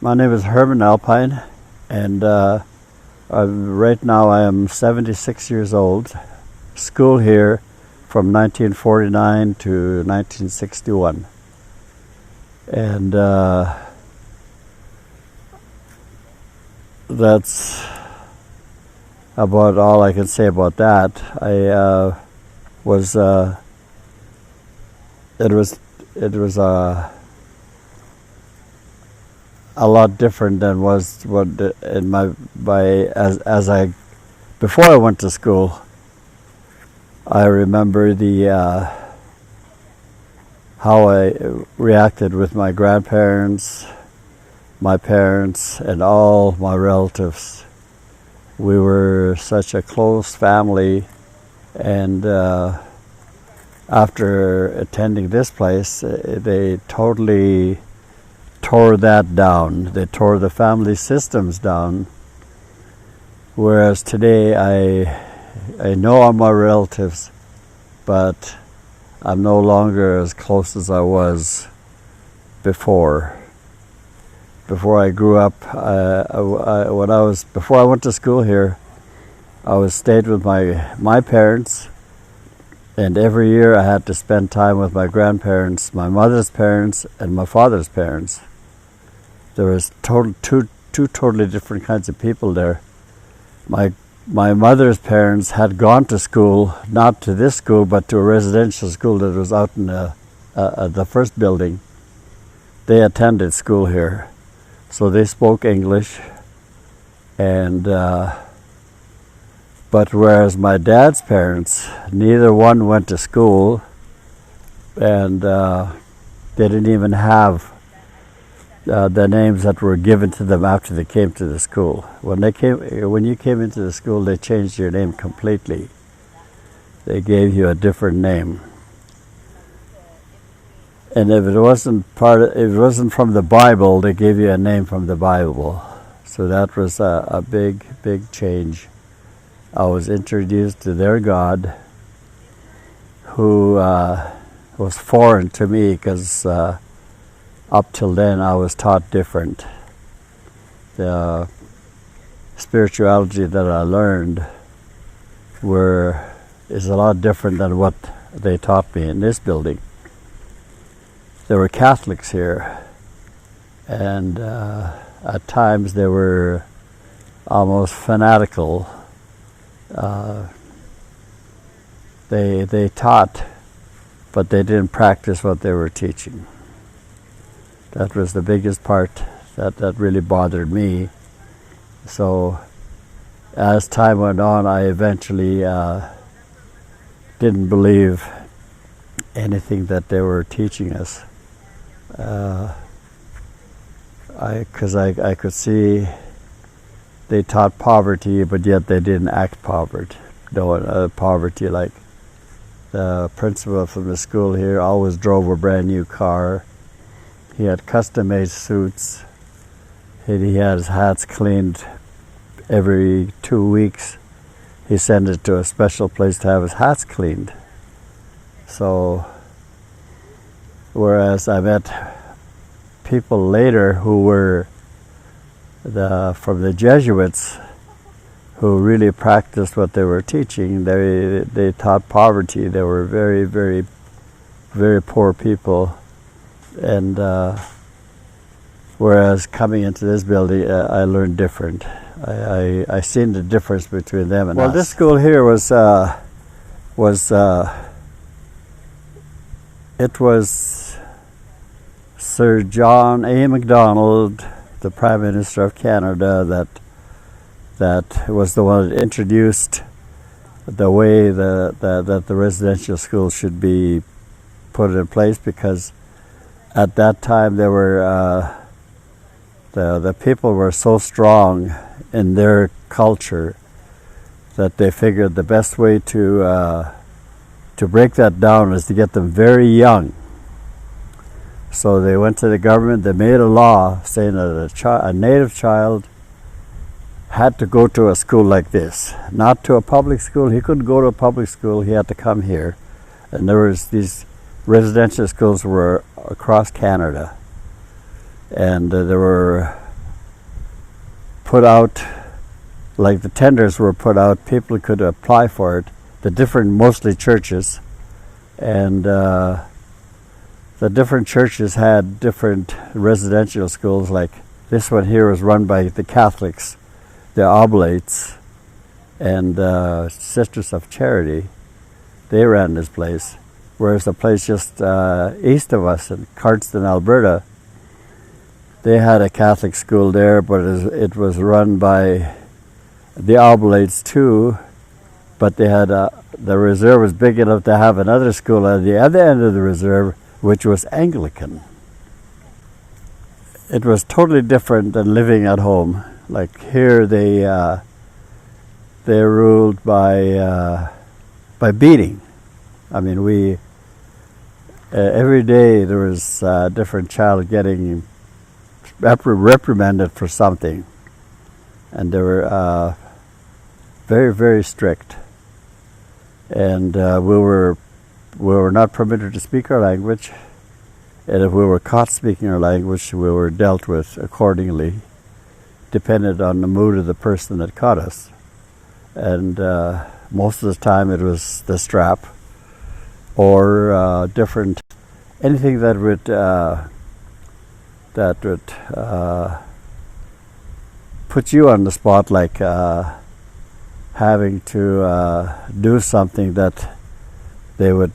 My name is Herman Alpine, and right now I am 76 years old. School here from 1949 to 1961. And that's about all I can say about that. It was a lot different than was what in before I went to school. I remember how I reacted with my grandparents, my parents, and all my relatives. We were such a close family, and after attending this place, they totally tore that down. They tore the family systems down. Whereas today I know all my relatives, but I'm no longer as close as I was before. Before I grew up, before I went to school here, I stayed with my parents, and every year I had to spend time with my grandparents, my mother's parents, and my father's parents. There was two totally different kinds of people there. My mother's parents had gone to school, not to this school, but to a residential school that was out in the first building. They attended school here, so they spoke English. And but whereas my dad's parents, neither one went to school, and they didn't even have the names that were given to them after they came to the school. When you came into the school, they changed your name completely. They gave you a different name. And if it wasn't from the Bible, they gave you a name from the Bible. So that was a big change. I was introduced to their God, who was foreign to me, because up till then I was taught different. The spirituality that I learned is a lot different than what they taught me in this building. There were Catholics here, and at times they were almost fanatical. They taught, but they didn't practice what they were teaching. That was the biggest part that really bothered me. So as time went on, I eventually didn't believe anything that they were teaching us. Because I could see they taught poverty, but yet they didn't act poverty. Poverty, like the principal from the school here always drove a brand new car. He had custom-made suits. He had his hats cleaned every 2 weeks. He sent it to a special place to have his hats cleaned. So, whereas I met people later who were from the Jesuits, who really practiced what they were teaching. They taught poverty. They were very, very, very poor people. And whereas coming into this building, I learned different. I seen the difference between them and us. Well, this school here was Sir John A. Macdonald, the Prime Minister of Canada, that was the one that introduced the way that the residential schools should be put in place, because at that time there were the people were so strong in their culture that they figured the best way to break that down is to get them very young. So they went to the government. They made a law saying that a native child had to go to a school like this, not to a public school. He couldn't go to a public school. He had to come here, and there was these residential schools were across Canada, and there were put out, like the tenders were put out, people could apply for it, the different, mostly churches, and the different churches had different residential schools. Like this one here was run by the Catholics, the Oblates, and Sisters of Charity. They ran this place. Whereas the place just east of us in Cardston, Alberta, they had a Catholic school there, but it was run by the Oblates too. But they had the reserve was big enough to have another school at the other end of the reserve, which was Anglican. It was totally different than living at home. Like here, they ruled by beating. I mean, we every day there was a different child getting reprimanded for something, and they were very, very strict. And we were not permitted to speak our language, and if we were caught speaking our language, we were dealt with accordingly, depended on the mood of the person that caught us. And most of the time it was the strap, or different, anything that would put you on the spot, like having to do something that they would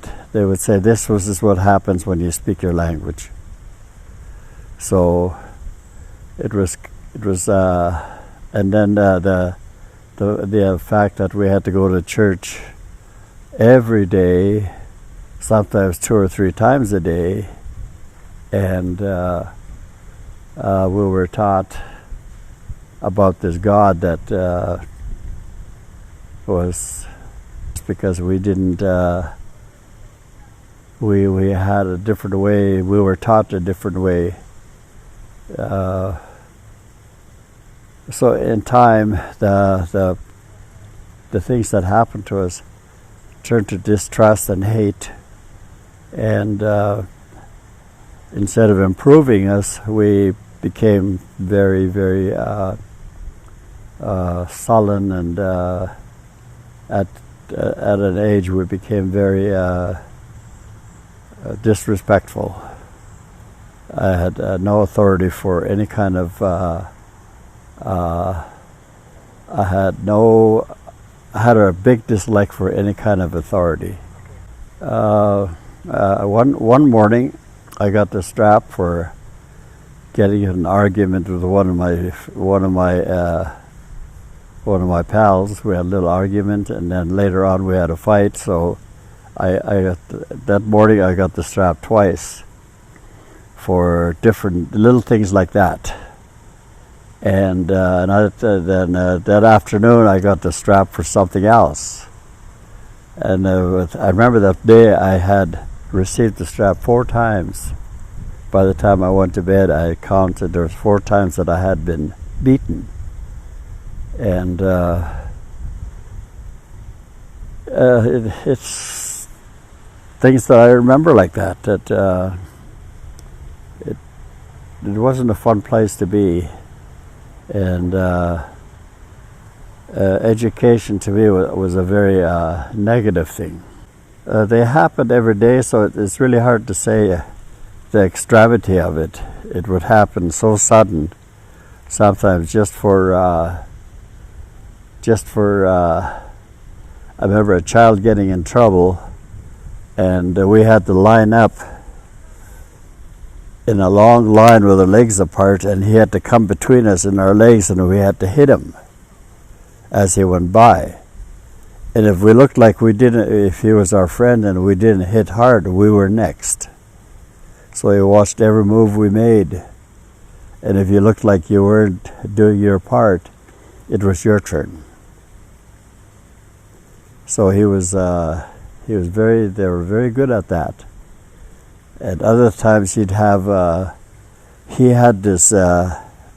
say, this is what happens when you speak your language. So it was and then the fact that we had to go to church every day, sometimes 2 or 3 times a day, and we were taught about this God that was, because we didn't, we had a different way, we were taught a different way. So in time, the things that happened to us turned to distrust and hate, and instead of improving us, we became very, very sullen, and at an age we became very disrespectful. I had no authority for any kind of I had a big dislike for any kind of authority. One morning, I got the strap for getting in an argument with one of my pals. We had a little argument, and then later on we had a fight. So that morning I got the strap twice for different little things like that. And then that afternoon I got the strap for something else. And I remember that day I had received the strap 4 times. By the time I went to bed, I counted there was 4 times that I had been beaten. And it's things that I remember like that. It wasn't a fun place to be. And education to me was a very negative thing. They happened every day, so it's really hard to say the extremity of it. It would happen so sudden, sometimes just for I remember a child getting in trouble, and we had to line up in a long line with our legs apart, and he had to come between us and our legs, and we had to hit him as he went by. And if we looked like we didn't, if he was our friend and we didn't hit hard, we were next. So he watched every move we made, and if you looked like you weren't doing your part, it was your turn. So they were very good at that. And other times he had this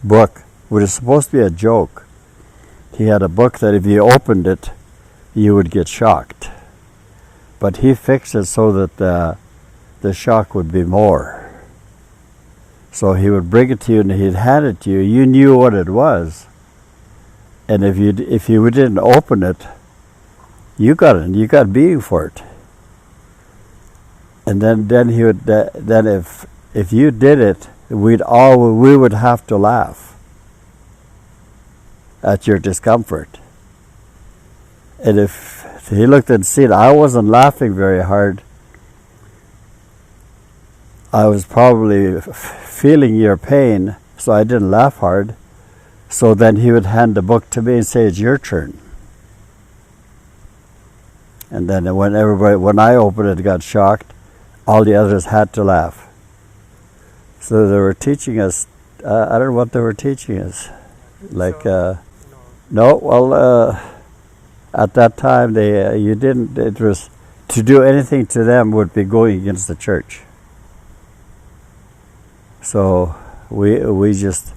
book, which is supposed to be a joke. He had a book that if you opened it, you would get shocked. But he fixed it so that the shock would be more. So he would bring it to you and he'd hand it to you. You knew what it was, and if you didn't open it, you got beating for it. And then he would then if you did it, we would have to laugh at your discomfort. And if he looked and seen I wasn't laughing very hard, I was probably feeling your pain, so I didn't laugh hard. So then he would hand the book to me and say, "It's your turn." And then when I opened it, got shocked, all the others had to laugh. So they were teaching us. I don't know what they were teaching us. Like, no, well, at that time you didn't. It was to do anything to them would be going against the church. So we just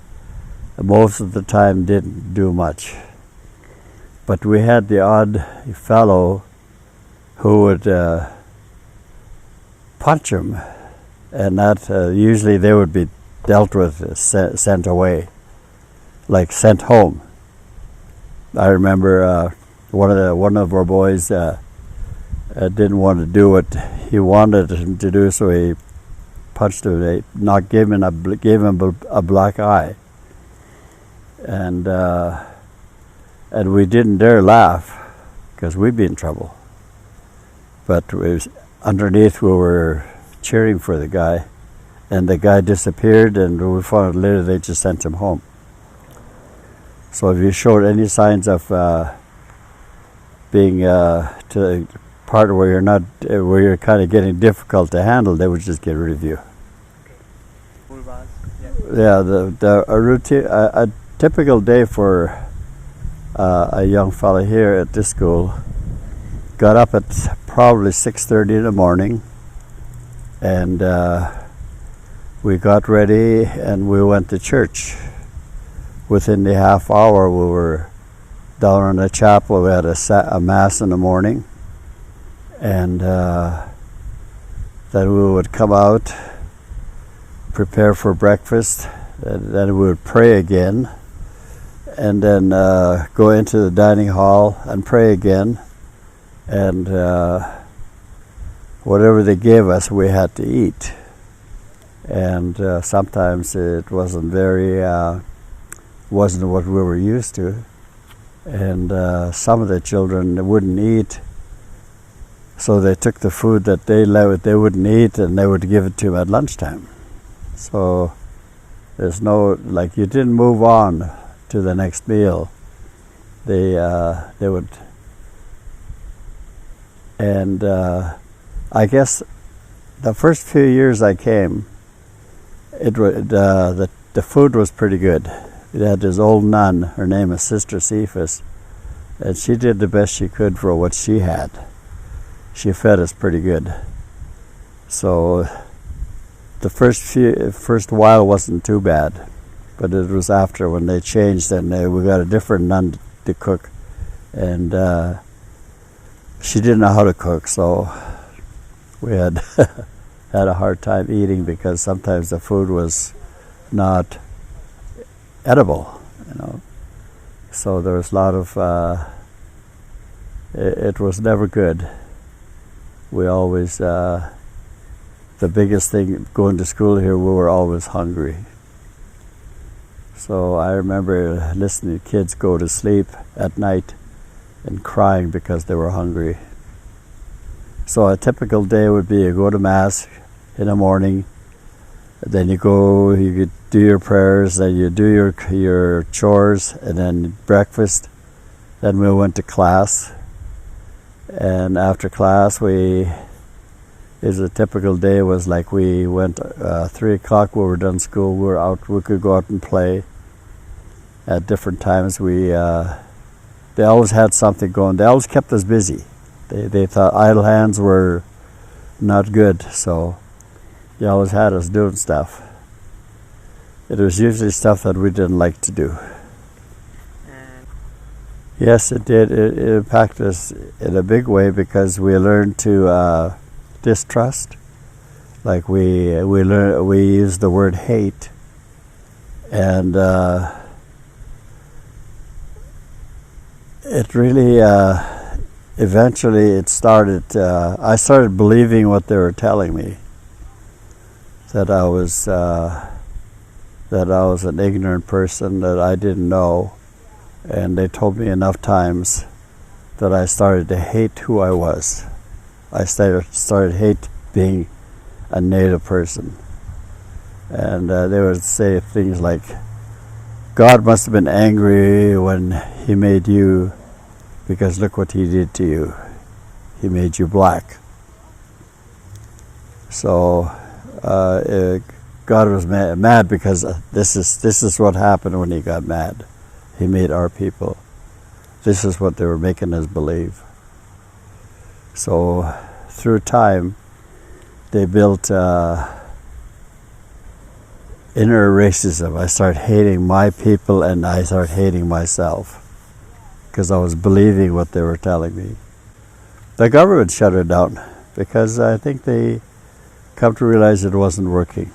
most of the time didn't do much. But we had the odd fellow who would punch him, and that usually they would be dealt with, sent away, like sent home. I remember one of our boys didn't want to do what he wanted him to do, so he punched him. Gave him a black eye, and we didn't dare laugh because we'd be in trouble. But it was underneath we were cheering for the guy, and the guy disappeared, and we found out later they just sent him home. So if you showed any signs of being to the part where you're kind of getting difficult to handle, they would just get rid of you. Yeah, a typical day for a young fella here at this school. Got up at probably 6:30 in the morning, and we got ready and we went to church. Within the half hour, we were down in the chapel. We had a mass in the morning, and then we would come out, prepare for breakfast, and then we would pray again, and then go into the dining hall and pray again. And whatever they gave us, we had to eat. And sometimes it wasn't wasn't what we were used to. And some of the children wouldn't eat, so they took the food that they wouldn't eat, and they would give it to them at lunchtime. So there's no, like, you didn't move on to the next meal. They would. And I guess the first few years I came, the food was pretty good. We had this old nun, her name is Sister Cephas, and she did the best she could for what she had. She fed us pretty good. So the first while wasn't too bad, but it was after when they changed, and we got a different nun to cook, and she didn't know how to cook, so we had had a hard time eating because sometimes the food was not edible, So there was a lot of, it was never good. We always, the biggest thing going to school here, we were always hungry. So I remember listening to kids go to sleep at night and crying because they were hungry. So a typical day would be you go to Mass in the morning, then you could do your prayers, then you do your chores, and then breakfast. Then we went to class, and after class a typical day was like we went 3 o'clock. We were done school. We could go out and play. At different times, they always had something going. They always kept us busy. They thought idle hands were not good, so they always had us doing stuff. It was usually stuff that we didn't like to do. Yes, it did. It impacted us in a big way because we learned to distrust. Like we used the word hate, and it really eventually it started. I started believing what they were telling me, that I was an ignorant person, that I didn't know, and they told me enough times that I started to hate who I was. I started hate being a native person, and they would say things like, God must have been angry when he made you, because look what he did to you. He made you black. So God was mad because this is what happened when he got mad. He made our people. This is what they were making us believe. So through time, they built inner racism. I started hating my people, and I started hating myself because I was believing what they were telling me. The government shut it down because I think they come to realize it wasn't working.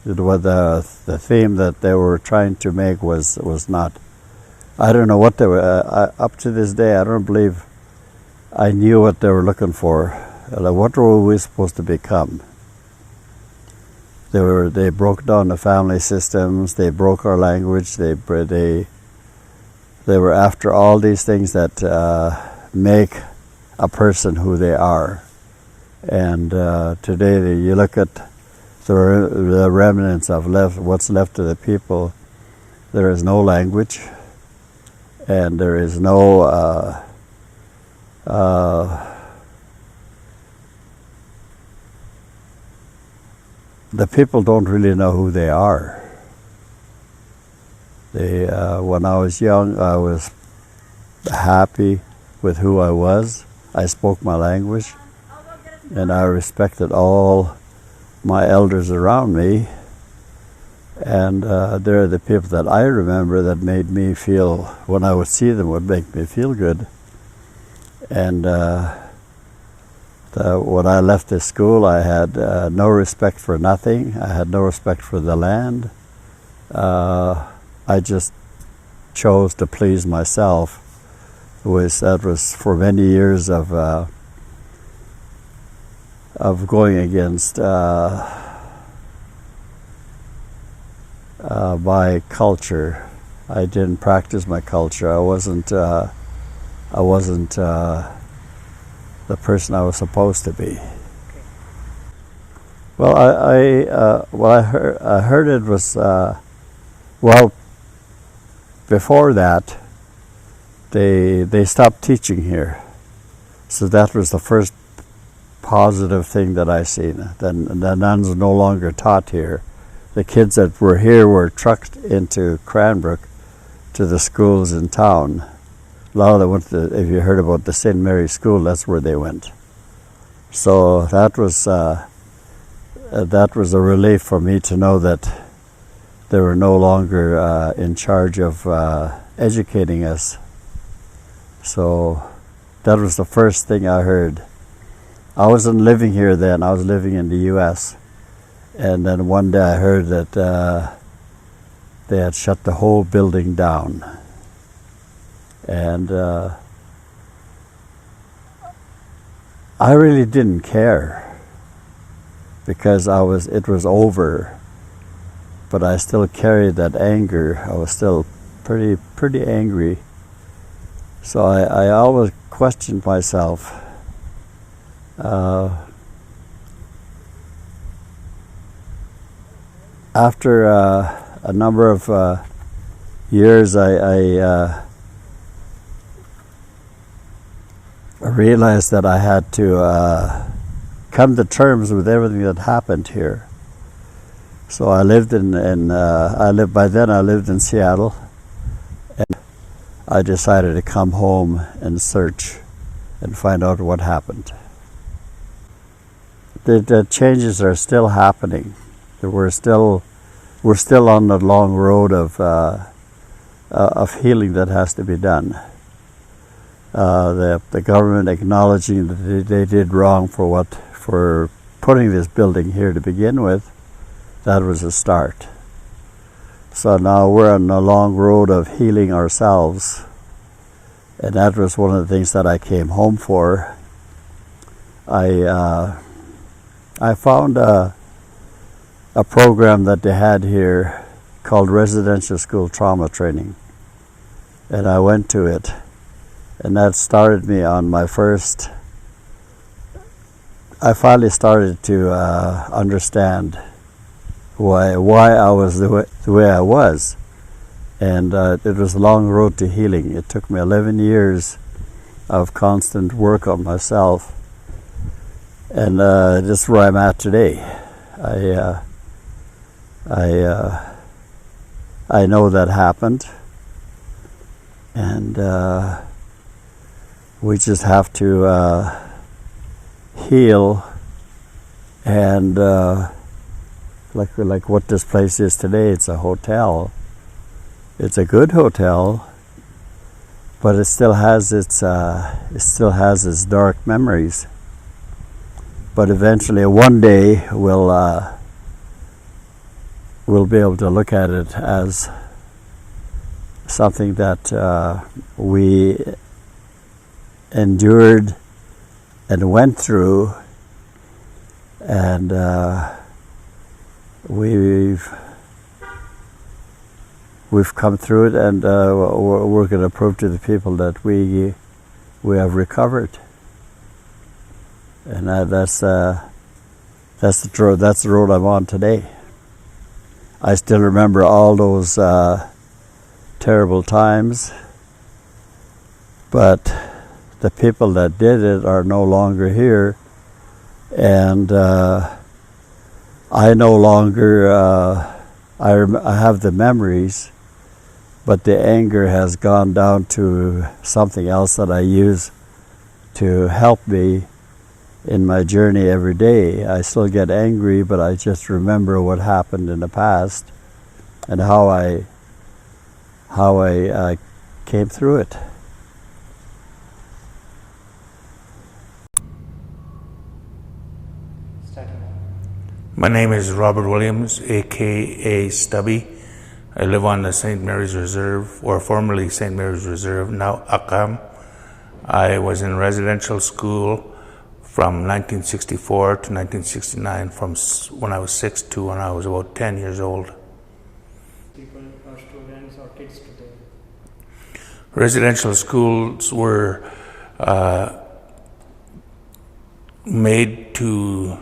It was the theme that they were trying to make was not. I don't know what they were. Up to this day, I don't believe I knew what they were looking for. Like, what were we supposed to become? They broke down the family systems. They broke our language. They were after all these things that make a person who they are. And today, you look at the remnants of what's left of the people. There is no language, and there is no the people don't really know who they are. When I was young, I was happy with who I was. I spoke my language, and I respected all my elders around me. And they're the people that I remember that made me feel, when I would see them, would make me feel good. And when I left this school, I had no respect for nothing. I had no respect for the land. I just chose to please myself. That was for many years of going against my culture. I didn't practice my culture. I wasn't the person I was supposed to be. Well, what I heard it was before that they stopped teaching here, so that was the first positive thing that I seen. Then the nuns no longer taught here. The kids that were here were trucked into Cranbrook to the schools in town. A lot of them went to, if you heard about the St. Mary's School, that's where they went. So that was a relief for me to know that they were no longer in charge of educating us. So that was the first thing I heard. I wasn't living here then. I was living in the U.S. And then one day I heard that they had shut the whole building down. And I really didn't care because it was over, but I still carried that anger. I was still pretty angry. So I always questioned myself. After a number of years, I realized that I had to come to terms with everything that happened here. So I lived by then I lived in Seattle, and I decided to come home and search and find out what happened. The changes are still happening. We're still on the long road of healing that has to be done. The government acknowledging that they did wrong for putting this building here to begin with, that was a start. So now we're on a long road of healing ourselves and that was one of the things that I came home for. I found a program that they had here called Residential School Trauma Training, and I went to it, and that started me on my first. I finally started to understand why I was the way I was, and it was a long road to healing. It took me 11 years of constant work on myself, and this is where I'm at today. I know that happened, and we just have to heal, and like what this place is today. It's a hotel. It's a good hotel, but it still has its dark memories. But eventually, one day, we'll be able to look at it as something that we endured and went through, and we've come through it, and we're going to prove to the people that we have recovered, and that's the road I'm on today. I still remember all those terrible times, but the people that did it are no longer here, and I no longer I have the memories, but the anger has gone down to something else that I use to help me in my journey every day. I still get angry, but I just remember what happened in the past and how I came through it. My name is Robert Williams, aka Stubby. I live on the St. Mary's Reserve, or formerly St. Mary's Reserve, now Akam. I was in residential school from 1964 to 1969, from when I was 6 to when I was about 10 years old. People or students or kids today? Residential schools were made to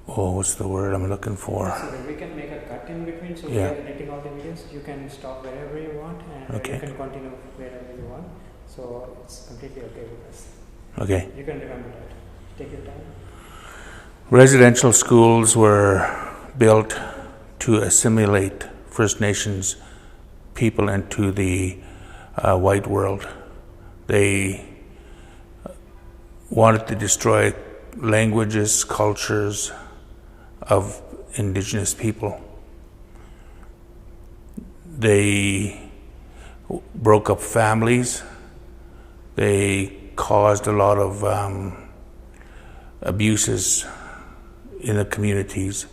what's the word I'm looking for? So we can make a cut in between, so Yeah. we are editing all the videos. You can stop wherever you want, and Okay. you can continue wherever you want. So it's completely okay with us. Okay. You can remember that. Take your time. Residential schools were built to assimilate First Nations people into the white world. They wanted to destroy languages, cultures of Indigenous people. They broke up families. They caused a lot of abuses in the communities,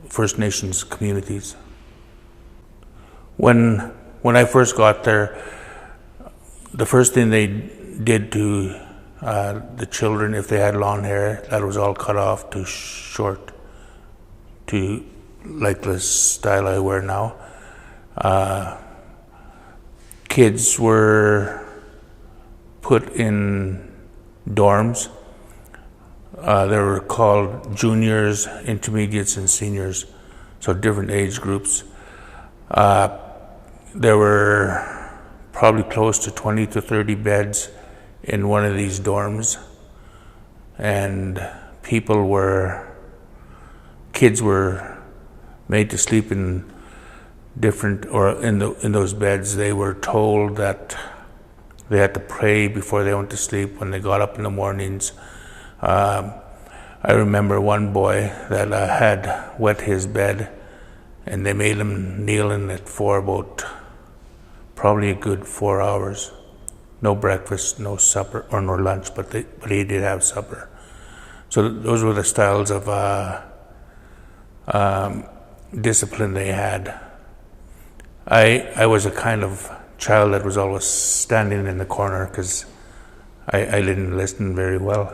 First Nations communities. When I first got there, the first thing they did to the children, if they had long hair, that was all cut off to short, to like the style I wear now. Kids were put in dorms. They were called juniors, intermediates, and seniors, so different age groups. There were probably close to 20 to 30 beds in one of these dorms, and kids were made to sleep in different, or in those beds. They were told that they had to pray before they went to sleep when they got up in the mornings. I remember one boy that had wet his bed, and they made him kneel in it for about probably a good 4 hours. No breakfast, no supper, or no lunch, but he did have supper. So those were the styles of discipline they had. I was a kind of child that was always standing in the corner because I didn't listen very well.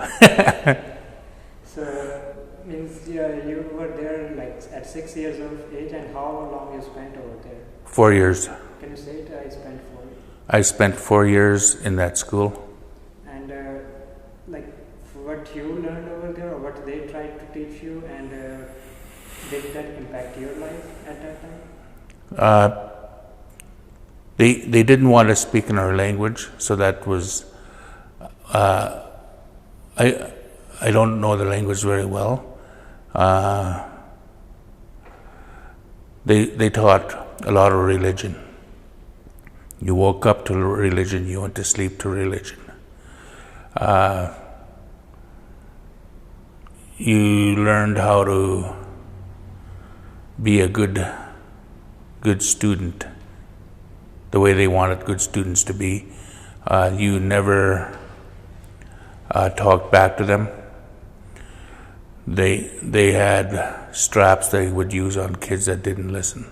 So, means you were there like at 6 years of age, and how long you spent over there? 4 years. Can you say it? I spent 4. I spent 4 years in that school. And like what you learned over there, or what they tried to teach you, and did that impact your life at that time? They didn't want to speak in our language, so that was I don't know the language very well. They taught a lot of religion. You woke up to religion, you went to sleep to religion. You learned how to be a good student, the way they wanted good students to be. You never talked back to them. They had straps they would use on kids that didn't listen.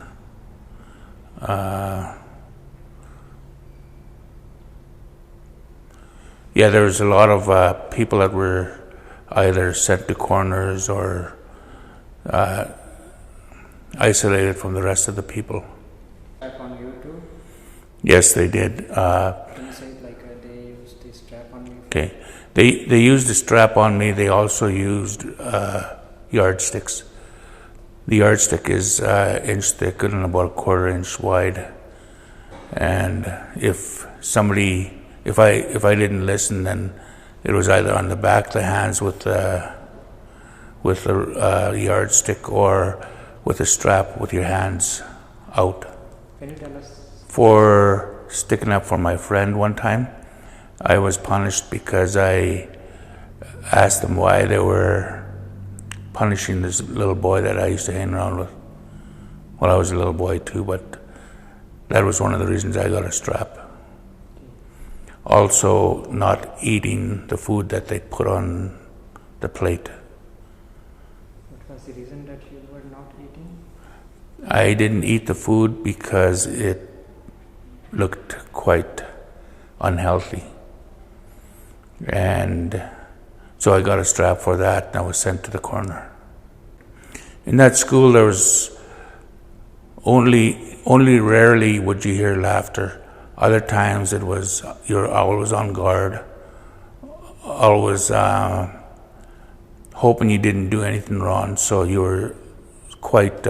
Yeah, there was a lot of people that were either sent to corners or isolated from the rest of the people. Strap on you too? Yes, they did. Can you say it like they used the strap on you? Okay, they used the strap on me. They also used yardsticks. The yardstick is inch thick and about a 1/4 inch wide. And if I didn't listen, then it was either on the back of the hands with the yardstick, or with a strap with your hands out. Can you tell us? For sticking up for my friend one time, I was punished because I asked them why they were punishing this little boy that I used to hang around with. Well, I was a little boy too, but that was one of the reasons I got a strap. Also, not eating the food that they put on the plate. What was the reason that you were not eating? I didn't eat the food because it looked quite unhealthy. And so I got a strap for that, and I was sent to the corner. In that school, there was only rarely would you hear laughter. Other times it was, you're always on guard, always hoping you didn't do anything wrong, so you were quite,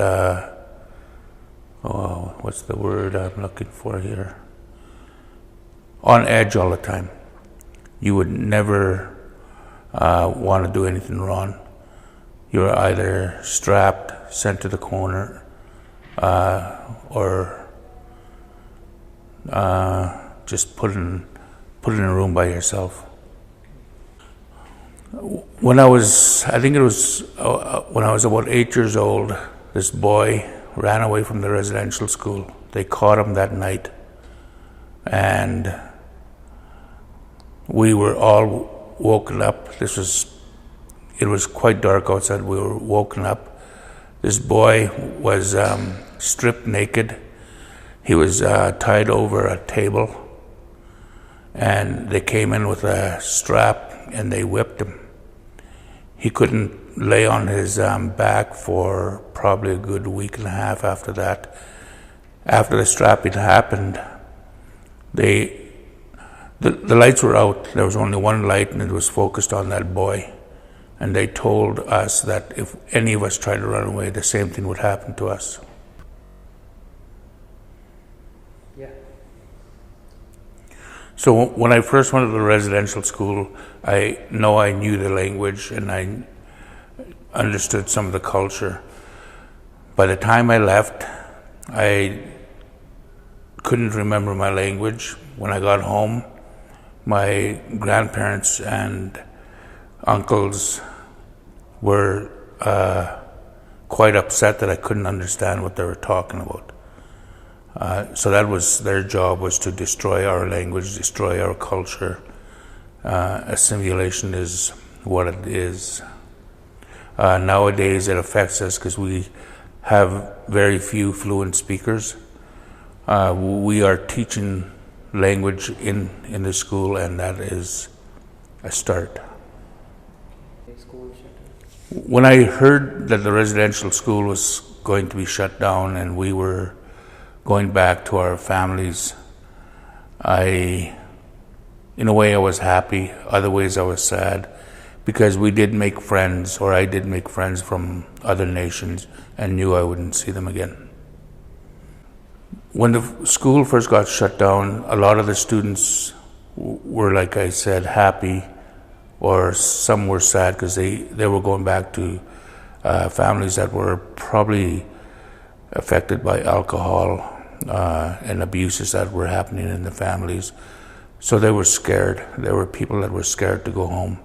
what's the word I'm looking for here? On edge all the time. You would never want to do anything wrong. You were either strapped, sent to the corner, or just put in a room by yourself. When I was about 8 years old, this boy ran away from the residential school. They caught him that night, and we were all woken up. It was quite dark outside. We were woken up. This boy was stripped naked. He was tied over a table, and they came in with a strap and they whipped him. He couldn't lay on his back for probably a good week and a half after that. After the strapping happened, the lights were out. There was only one light, and it was focused on that boy. And they told us that if any of us tried to run away, the same thing would happen to us. Yeah. So when I first went to the residential school, I knew the language and I understood some of the culture. By the time I left, I couldn't remember my language. When I got home, my grandparents and uncles were quite upset that I couldn't understand what they were talking about. So that was their job, was to destroy our language, destroy our culture. Assimilation is what it is. Nowadays it affects us because we have very few fluent speakers. We are teaching language in the school, and that is a start. When I heard that the residential school was going to be shut down and we were going back to our families, in a way I was happy, other ways I was sad, because we did make friends, or I did make friends from other nations, and knew I wouldn't see them again. When the school first got shut down, a lot of the students were, like I said, happy, or some were sad because they were going back to families that were probably affected by alcohol and abuses that were happening in the families. So they were scared. There were people that were scared to go home.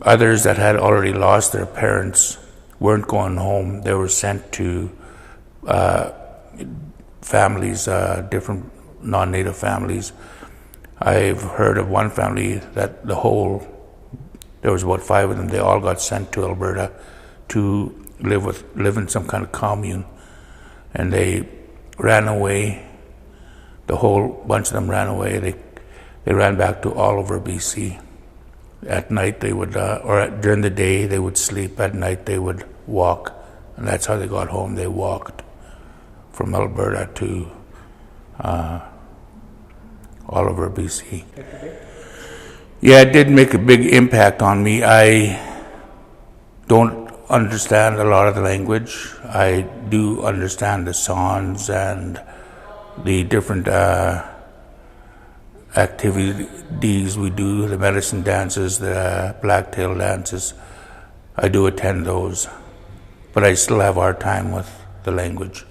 Others that had already lost their parents weren't going home. They were sent to families, different non-native families. I've heard of one family that there was about 5 of them, they all got sent to Alberta to live in some kind of commune. And they ran away. The whole bunch of them ran away. They ran back to all over BC. At night they would, during the day they would sleep. At night they would walk, and that's how they got home. They walked from Alberta to all over BC. Yeah, it did make a big impact on me. I don't understand a lot of the language. I do understand the songs and the different activities we do, the medicine dances, the blacktail dances. I do attend those, but I still have a hard time with the language.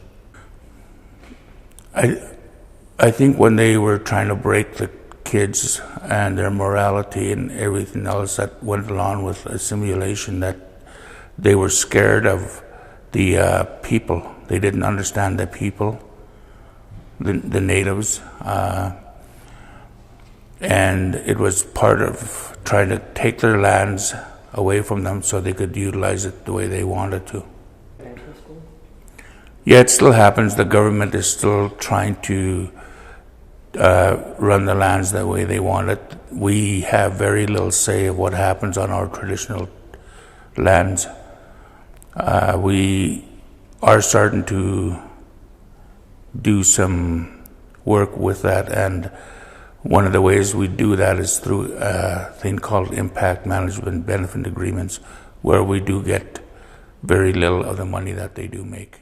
I think when they were trying to break the kids and their morality and everything else that went along with assimilation, that they were scared of the people. They didn't understand the people, the natives, and it was part of trying to take their lands away from them so they could utilize it the way they wanted to. Yeah, it still happens. The government is still trying to run the lands the way they want it. We have very little say of what happens on our traditional lands. We are starting to do some work with that, and one of the ways we do that is through a thing called impact management benefit agreements, where we do get very little of the money that they do make.